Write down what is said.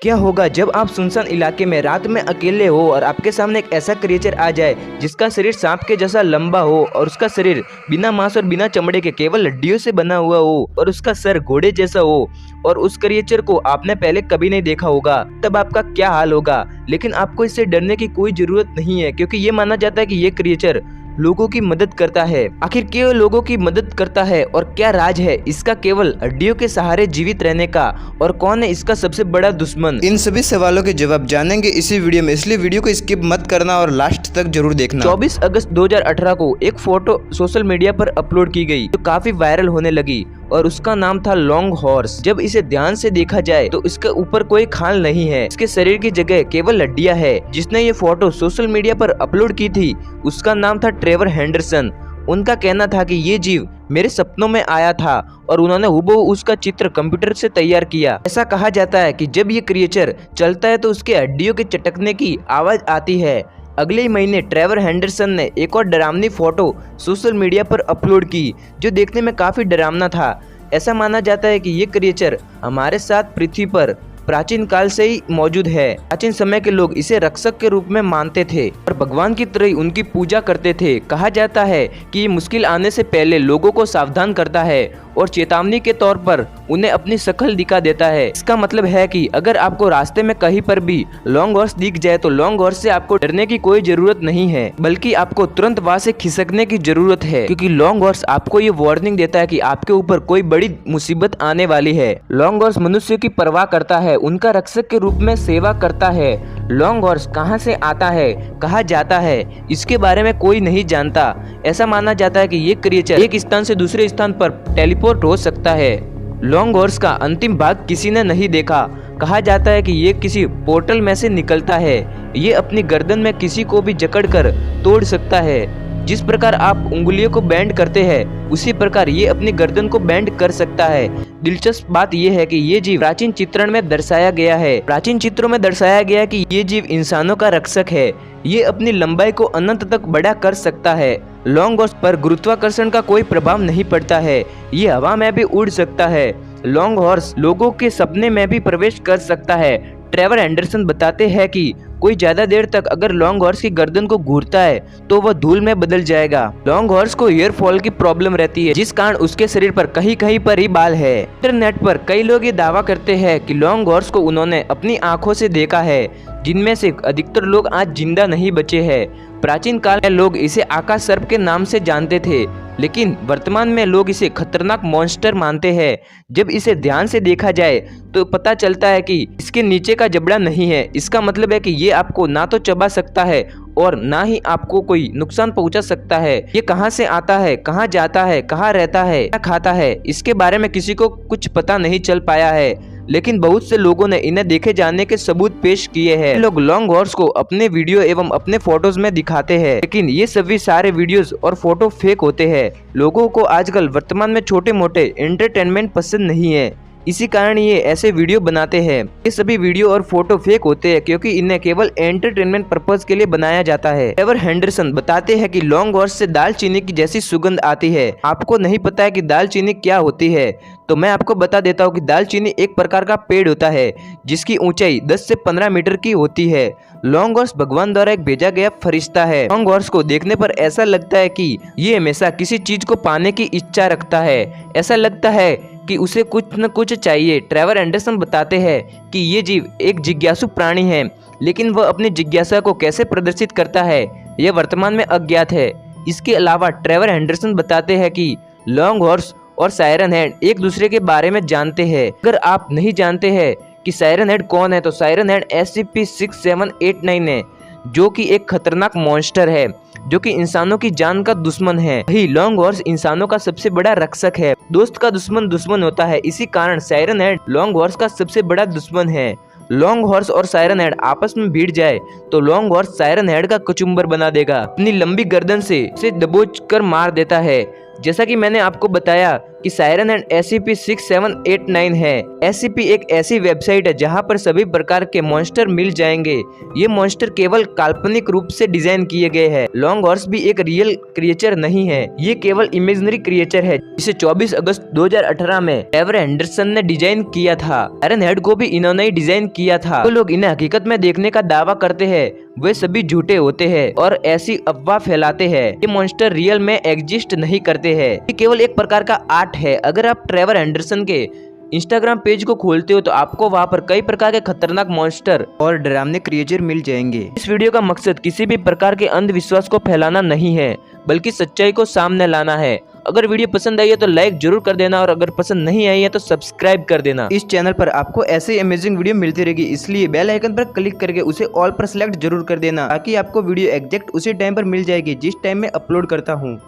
क्या होगा जब आप सुनसान इलाके में रात में अकेले हो और आपके सामने एक ऐसा क्रिएचर आ जाए जिसका शरीर सांप के जैसा लंबा हो और उसका शरीर बिना मांस और बिना चमड़े के केवल हड्डियों से बना हुआ हो और उसका सर घोड़े जैसा हो और उस क्रिएचर को आपने पहले कभी नहीं देखा होगा, तब आपका क्या हाल होगा। लेकिन आपको इससे डरने की कोई जरूरत नहीं है, क्योंकि ये माना जाता है कि ये क्रिएचर लोगों की मदद करता है। आखिर क्यों लोगों की मदद करता है और क्या राज है इसका केवल हड्डियों के सहारे जीवित रहने का, और कौन है इसका सबसे बड़ा दुश्मन? इन सभी सवालों के जवाब जानेंगे इसी वीडियो में, इसलिए वीडियो को स्किप मत करना और लास्ट तक जरूर देखना। 24 अगस्त 2018 को एक फोटो सोशल मीडिया पर अपलोड की गई जो काफी वायरल होने लगी और उसका नाम था लॉन्ग हॉर्स। जब इसे ध्यान से देखा जाए तो इसके ऊपर कोई खाल नहीं है, इसके शरीर की जगह केवल हड्डियां है। जिसने ये फोटो सोशल मीडिया पर अपलोड की थी उसका नाम था ट्रेवर हेंडरसन। उनका कहना था कि ये जीव मेरे सपनों में आया था और उन्होंने हूबहू उसका चित्र कंप्यूटर से तैयार किया। ऐसा कहा जाता है कि जब ये क्रिएचर चलता है तो उसके हड्डियों के चटकने की आवाज आती है। अगले ही महीने ट्रेवर हेंडरसन ने एक और डरावनी फोटो सोशल मीडिया पर अपलोड की जो देखने में काफी डरावना था। ऐसा माना जाता है कि ये क्रिएचर हमारे साथ पृथ्वी पर प्राचीन काल से ही मौजूद है। प्राचीन समय के लोग इसे रक्षक के रूप में मानते थे और भगवान की तरह ही उनकी पूजा करते थे। कहा जाता है कि ये मुश्किल आने से पहले लोगों को सावधान करता है और चेतावनी के तौर पर उन्हें अपनी शक्ल दिखा देता है। इसका मतलब है कि अगर आपको रास्ते में कहीं पर भी लॉन्ग हॉर्स दिख जाए तो लॉन्ग हॉर्स से आपको डरने की कोई जरूरत नहीं है, बल्कि आपको तुरंत वहां से खिसकने की जरूरत है, क्योंकि लॉन्ग हॉर्स आपको ये वार्निंग देता है कि आपके ऊपर कोई बड़ी मुसीबत आने वाली है। लॉन्ग हॉर्स मनुष्य की परवाह करता है, उनका रक्षक के रूप में सेवा करता है। लॉन्ग हॉर्स कहां से आता है, कहा जाता है, इसके बारे में कोई नहीं जानता। ऐसा माना जाता है कि ये क्रिएचर एक स्थान से दूसरे स्थान पर टेलीपोर्ट हो सकता है। लॉन्ग हॉर्स का अंतिम भाग किसी ने नहीं देखा। कहा जाता है कि ये किसी पोर्टल में से निकलता है। ये अपनी गर्दन में किसी को भी जकड़कर तोड़ सकता है। जिस प्रकार आप उंगलियों को बैंड करते हैं उसी प्रकार ये अपनी गर्दन को बैंड कर सकता है। दिलचस्प बात यह है कि ये जीव प्राचीन चित्रण में दर्शाया गया है। प्राचीन चित्रों में दर्शाया गया है कि ये जीव इंसानों का रक्षक है। ये अपनी लंबाई को अनंत तक बड़ा कर सकता है। लॉन्ग हॉर्स पर गुरुत्वाकर्षण का कोई प्रभाव नहीं पड़ता है। ये हवा में भी उड़ सकता है। लॉन्ग हॉर्स लोगों के सपने में भी प्रवेश कर सकता है। ट्रेवर हेंडरसन बताते हैं कि कोई ज्यादा देर तक अगर लॉन्ग हॉर्स की गर्दन को घूरता है तो वह धूल में बदल जाएगा। लॉन्ग हॉर्स को हेयर फॉल की प्रॉब्लम रहती है, जिस कारण उसके शरीर पर कहीं कहीं पर ही बाल है। इंटरनेट पर कई लोग ये दावा करते हैं कि लॉन्ग हॉर्स को उन्होंने अपनी आंखों से देखा है, जिनमें से अधिकतर लोग आज जिंदा नहीं बचे हैं। प्राचीन काल में लोग इसे आकाश सर्प के नाम से जानते थे, लेकिन वर्तमान में लोग इसे खतरनाक मॉन्स्टर मानते हैं। जब इसे ध्यान से देखा जाए तो पता चलता है कि इसके नीचे का जबड़ा नहीं है। इसका मतलब है कि ये आपको ना तो चबा सकता है और ना ही आपको कोई नुकसान पहुंचा सकता है। ये कहां से आता है, कहां जाता है, कहां रहता है, क्या खाता है, इसके बारे में किसी को कुछ पता नहीं चल पाया है, लेकिन बहुत से लोगों ने इन्हें देखे जाने के सबूत पेश किए हैं। लोग लॉन्ग हॉर्स को अपने वीडियो एवं अपने फोटोज में दिखाते हैं, लेकिन ये सभी सारे वीडियोस और फोटो फेक होते हैं। लोगों को आजकल वर्तमान में छोटे मोटे एंटरटेनमेंट पसंद नहीं है, इसी कारण ये ऐसे वीडियो बनाते हैं। ये सभी वीडियो और फोटो फेक होते हैं क्योंकि इन्हें केवल एंटरटेनमेंट पर्पज के लिए बनाया जाता है। ट्रेवर हेंडरसन बताते हैं कि लॉन्ग हॉर्स से दालचीनी की जैसी सुगंध आती है। आपको नहीं पता है कि दालचीनी क्या होती है, तो मैं आपको बता देता हूँ कि दालचीनी एक प्रकार का पेड़ होता है जिसकी ऊंचाई 10 से 15 मीटर की होती है। लॉन्ग हॉर्स भगवान द्वारा एक भेजा गया फरिश्ता है। लॉन्ग हॉर्स को देखने पर ऐसा लगता है कि ये हमेशा किसी चीज को पाने की इच्छा रखता है। ऐसा लगता है कि उसे कुछ न कुछ चाहिए। ट्रेवर एंडरसन बताते हैं कि ये जीव एक जिज्ञासु प्राणी है, लेकिन वह अपनी जिज्ञासा को कैसे प्रदर्शित करता है यह वर्तमान में अज्ञात है। इसके अलावा ट्रेवर एंडरसन बताते हैं कि लॉन्ग हॉर्स और सायरन हेड एक दूसरे के बारे में जानते हैं। अगर आप नहीं जानते हैं कि सायरन हेड कौन है तो सायरन हेड SCP-6789 है, जो कि एक खतरनाक मॉन्स्टर है जो कि इंसानों की जान का दुश्मन है। वही लॉन्ग हॉर्स इंसानों का सबसे बड़ा रक्षक है। दोस्त का दुश्मन दुश्मन होता है, इसी कारण सायरन हेड लॉन्ग हॉर्स का सबसे बड़ा दुश्मन है। लॉन्ग हॉर्स और सायरन हेड आपस में भिड़ जाए तो लॉन्ग हॉर्स सायरन हेड का कचुम्बर बना देगा। अपनी लंबी गर्दन से उसे दबोच कर मार देता है। जैसा कि मैंने आपको बताया कि सायरन एंड SCP-6789 है। SCP एक ऐसी वेबसाइट है जहां पर सभी प्रकार के मॉन्स्टर मिल जाएंगे। ये मॉन्स्टर केवल काल्पनिक रूप से डिजाइन किए गए हैं। लॉन्ग हॉर्स भी एक रियल क्रिएचर नहीं है, ये केवल इमेजिनरी क्रिएचर है जिसे 24 अगस्त 2018 में ट्रेवर हेंडरसन ने डिजाइन किया था। आयरन हेड को भी इन्होंने ही डिजाइन किया था। तो लोग इन्हें हकीकत में देखने का दावा करते हैं वे सभी झूठे होते हैं और ऐसी अफवाह फैलाते हैं। ये मॉन्स्टर रियल में एग्जिस्ट नहीं करते हैं, ये केवल एक प्रकार का आर्ट है। अगर आप ट्रेवर हेंडरसन के इंस्टाग्राम पेज को खोलते हो तो आपको वहां पर कई प्रकार के खतरनाक मॉन्स्टर और डरावने क्रिएचर मिल जाएंगे। इस वीडियो का मकसद किसी भी प्रकार के अंधविश्वास को फैलाना नहीं है, बल्कि सच्चाई को सामने लाना है। अगर वीडियो पसंद आई है तो लाइक जरूर कर देना और अगर पसंद नहीं आई है तो सब्सक्राइब कर देना। इस चैनल पर आपको ऐसे अमेजिंग वीडियो मिलती रहेगी, इसलिए बेल आइकन पर क्लिक करके उसे ऑल पर सेलेक्ट जरूर कर देना ताकि आपको वीडियो एग्जैक्ट उसी टाइम पर मिल जाएगी जिस टाइम में अपलोड करता हूँ।